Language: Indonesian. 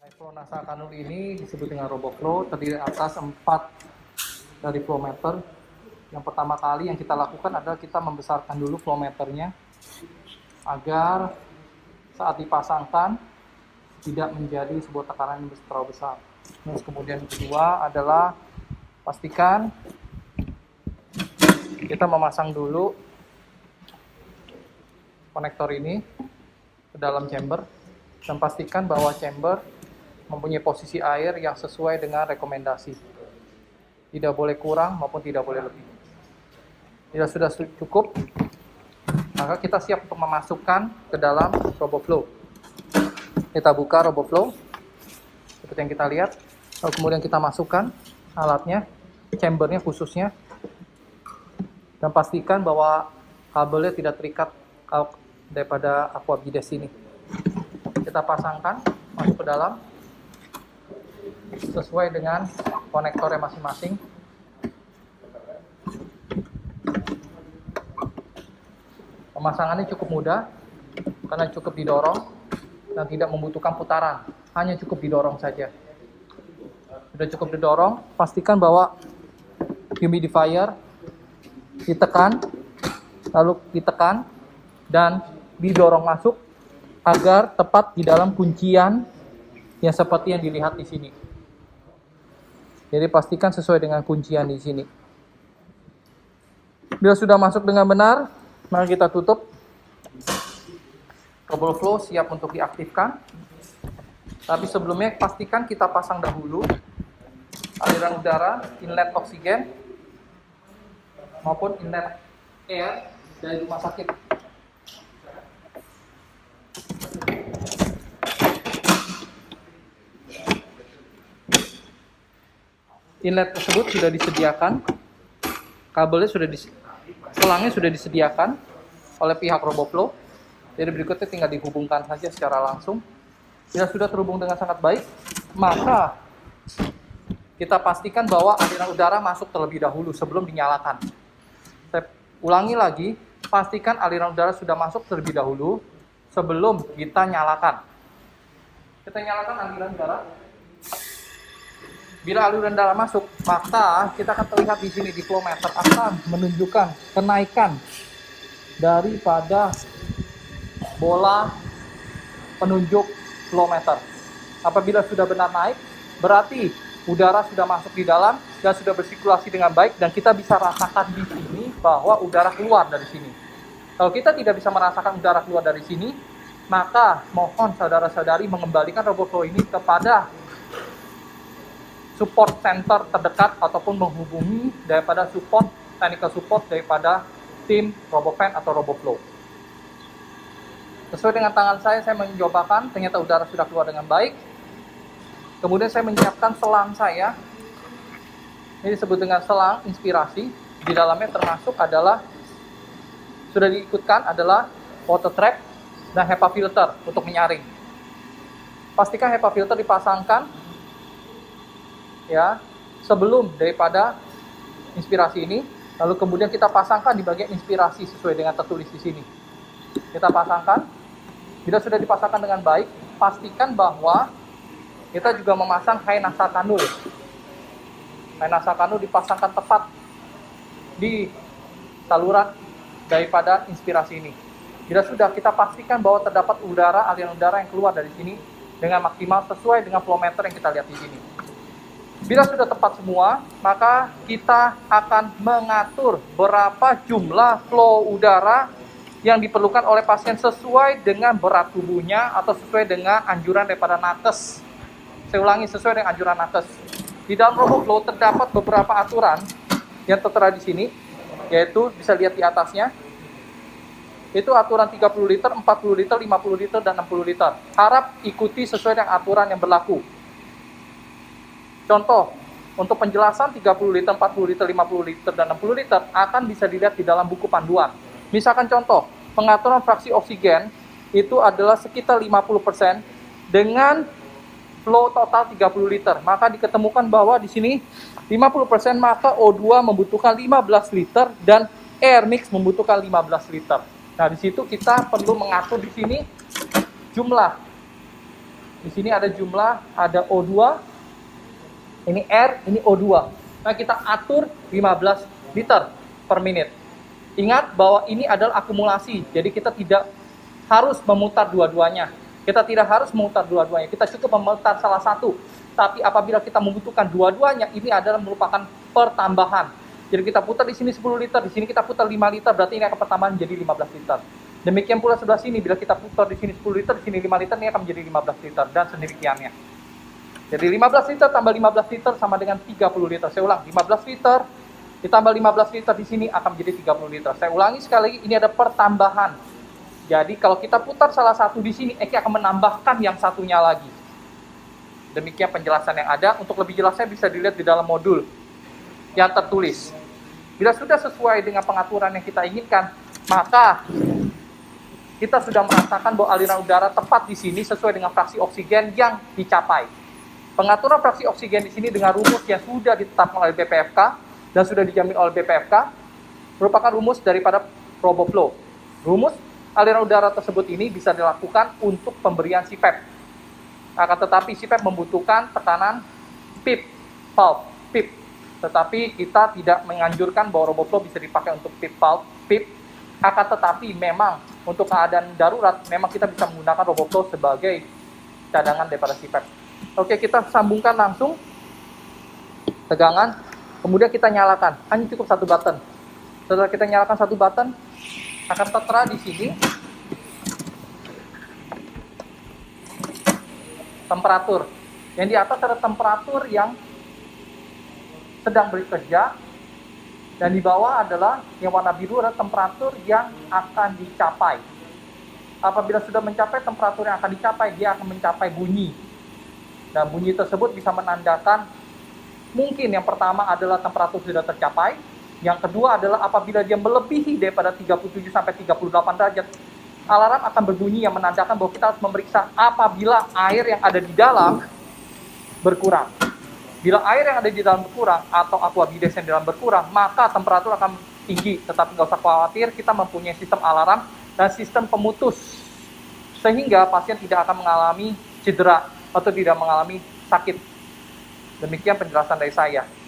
High flow NASA Kanul ini disebut dengan RoboFlow, terdiri atas 4 dari flow meter. Yang pertama kali yang kita lakukan adalah kita membesarkan dulu flow meternya agar saat dipasangkan tidak menjadi sebuah tekanan yang terlalu besar. Terus kemudian kedua adalah pastikan kita memasang dulu konektor ini ke dalam chamber dan pastikan bahwa chamber mempunyai posisi air yang sesuai dengan rekomendasi. Tidak boleh kurang maupun tidak boleh lebih. Bila sudah cukup, maka kita siap untuk memasukkan ke dalam RoboFlow. Kita buka RoboFlow, seperti yang kita lihat. Lalu kemudian kita masukkan alatnya, chambernya khususnya, dan pastikan bahwa kabelnya tidak terikat daripada aqua bides ini. Kita pasangkan masuk ke dalam sesuai dengan konektornya masing-masing. Pemasangannya cukup mudah karena cukup didorong dan tidak membutuhkan putaran, hanya cukup didorong saja. Sudah cukup didorong, pastikan bahwa humidifier ditekan, lalu ditekan dan didorong masuk agar tepat di dalam kuncian yang seperti yang dilihat di sini. Jadi pastikan sesuai dengan kuncian di sini. Bila sudah masuk dengan benar, mari kita tutup. RoboFlow siap untuk diaktifkan. Tapi sebelumnya pastikan kita pasang dahulu aliran udara, inlet oksigen maupun inlet air dari rumah sakit. Inlet tersebut sudah disediakan, kabelnya selangnya sudah disediakan oleh pihak RoboFlow. Jadi berikutnya tinggal dihubungkan saja secara langsung. Bila sudah terhubung dengan sangat baik, maka kita pastikan bahwa aliran udara masuk terlebih dahulu sebelum dinyalakan. Saya ulangi lagi, pastikan aliran udara sudah masuk terlebih dahulu sebelum kita nyalakan. Kita nyalakan aliran udara. Bila aliran udara masuk, maka kita akan terlihat di sini di flow meter akan menunjukkan kenaikan daripada bola penunjuk flow meter. Apabila sudah benar naik, berarti udara sudah masuk di dalam dan sudah bersirkulasi dengan baik dan kita bisa rasakan di sini bahwa udara keluar dari sini. Kalau kita tidak bisa merasakan udara keluar dari sini, maka mohon saudara-saudari mengembalikan RoboFlow ini kepada support center terdekat ataupun menghubungi daripada technical support daripada tim RoboFan atau RoboFlow. Sesuai dengan tangan saya mencobakan, ternyata udara sudah keluar dengan baik. Kemudian saya menyiapkan selang saya. Ini disebut dengan selang inspirasi. Di dalamnya termasuk adalah, sudah diikutkan adalah water trap dan HEPA filter untuk menyaring. Pastikan HEPA filter dipasangkan ya sebelum daripada inspirasi ini, lalu kemudian kita pasangkan di bagian inspirasi sesuai dengan tertulis di sini. Kita pasangkan. Bila sudah dipasangkan dengan baik, pastikan bahwa kita juga memasang high NASA Kanul. High NASA Kanul dipasangkan tepat di saluran daripada inspirasi ini. Bila sudah, kita pastikan bahwa terdapat aliran udara yang keluar dari sini dengan maksimal sesuai dengan flow meter yang kita lihat di sini. Bila sudah tepat semua, maka kita akan mengatur berapa jumlah flow udara yang diperlukan oleh pasien sesuai dengan berat tubuhnya atau sesuai dengan anjuran daripada nakes. Saya ulangi, sesuai dengan anjuran nakes. Di dalam RoboFlow terdapat beberapa aturan yang tertera di sini, yaitu bisa lihat di atasnya. Itu aturan 30 liter, 40 liter, 50 liter, dan 60 liter. Harap ikuti sesuai dengan aturan yang berlaku. Contoh, untuk penjelasan 30 liter, 40 liter, 50 liter, dan 60 liter akan bisa dilihat di dalam buku panduan. Misalkan contoh, pengaturan fraksi oksigen itu adalah sekitar 50% dengan flow total 30 liter. Maka diketemukan bahwa di sini 50% maka O2 membutuhkan 15 liter dan air mix membutuhkan 15 liter. Nah, di situ kita perlu mengatur di sini jumlah Di sini ada jumlah, ada O2, ini R, ini O2. Nah, kita atur 15 liter per menit. Ingat bahwa ini adalah akumulasi, jadi kita tidak harus memutar dua-duanya. Kita tidak harus memutar dua-duanya, kita cukup memutar salah satu. Tapi apabila kita membutuhkan dua-duanya, ini adalah merupakan pertambahan. Jadi kita putar di sini 10 liter, di sini kita putar 5 liter, berarti ini akan pertambahan menjadi 15 liter. Demikian pula sebelah sini, bila kita putar di sini 10 liter, di sini 5 liter, ini akan menjadi 15 liter, dan sedemikiannya. Jadi 15 liter tambah 15 liter sama dengan 30 liter. Saya ulang, 15 liter ditambah 15 liter di sini akan menjadi 30 liter. Saya ulangi sekali lagi, ini ada pertambahan. Jadi kalau kita putar salah satu di sini, Eki akan menambahkan yang satunya lagi. Demikian penjelasan yang ada. Untuk lebih jelasnya bisa dilihat di dalam modul yang tertulis. Bila sudah sesuai dengan pengaturan yang kita inginkan, maka kita sudah merasakan bahwa aliran udara tepat di sini sesuai dengan fraksi oksigen yang dicapai. Pengaturan fraksi oksigen di sini dengan rumus yang sudah ditetapkan oleh BPFK dan sudah dijamin oleh BPFK merupakan rumus daripada RoboFlow. Rumus aliran udara tersebut ini bisa dilakukan untuk pemberian CPAP. Akan tetapi CPAP membutuhkan tekanan PIP, pulse, PIP. Tetapi kita tidak menganjurkan bahwa RoboFlow bisa dipakai untuk PIP, pulse, PIP. Akan tetapi memang untuk keadaan darurat, memang kita bisa menggunakan RoboFlow sebagai cadangan daripada CPAP. Oke, kita sambungkan langsung tegangan, kemudian kita nyalakan. Hanya cukup satu button. Setelah kita nyalakan satu button, akan tertera di sini temperatur. Yang di atas ada temperatur yang sedang bekerja, dan di bawah adalah yang warna biru adalah temperatur yang akan dicapai. Apabila sudah mencapai temperatur yang akan dicapai, dia akan mencapai bunyi. Dan bunyi tersebut bisa menandakan mungkin yang pertama adalah temperatur sudah tercapai, yang kedua adalah apabila dia melebihi daripada 37 sampai 38 derajat, alarm akan berbunyi yang menandakan bahwa kita harus memeriksa apabila air yang ada di dalam berkurang. Bila air yang ada di dalam berkurang atau aqua bides yang di dalam berkurang, maka temperatur akan tinggi. Tetapi nggak usah khawatir, kita mempunyai sistem alarm dan sistem pemutus, sehingga pasien tidak akan mengalami cedera atau tidak mengalami sakit. Demikian penjelasan dari saya.